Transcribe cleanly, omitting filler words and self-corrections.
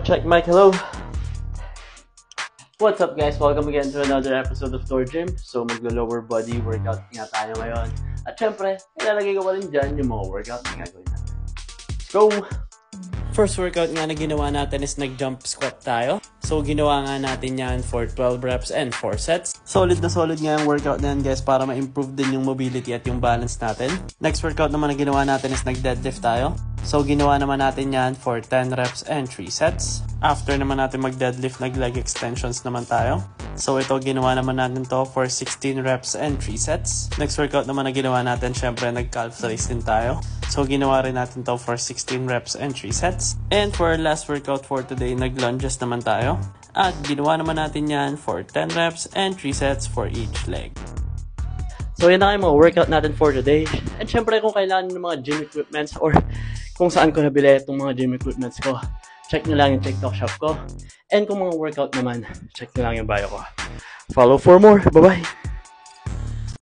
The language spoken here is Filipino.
Check mic, hello. What's up guys? Welcome again to another episode of Door Gym. So maglo-lower body workout nga tayo ngayon. At syempre, ilalagay ko pa rin dyan yung mga workout na gagawin natin. Let's go! First workout nga na ginawa natin is nag-jump squat tayo. So ginawa nga natin yan for 12 reps and 4 sets. Solid na solid nga yung workout na yan guys para ma-improve din yung mobility at yung balance natin. Next workout naman na ginawa natin is nag-deadlift tayo. So ginawa naman natin yan for 10 reps and 3 sets. After naman natin mag-deadlift, nag-leg extensions naman tayo. So ito ginawa naman natin to for 16 reps and 3 sets. Next workout naman na ginawa natin, syempre nag-calf raise din tayo. So ginawa rin natin to for 16 reps and 3 sets. And for our last workout for today, nag-lunges naman tayo. At ginawa naman natin yan for 10 reps and 3 sets for each leg. So yan na kayo mga workout natin for today. And syempre kung kailangan ng mga gym equipments or kung saan ko nabili itong mga gym equipments ko, check nyo lang yung TikTok shop ko. And kung mga workout naman, check nyo lang yung bio ko. Follow for more. Bye-bye!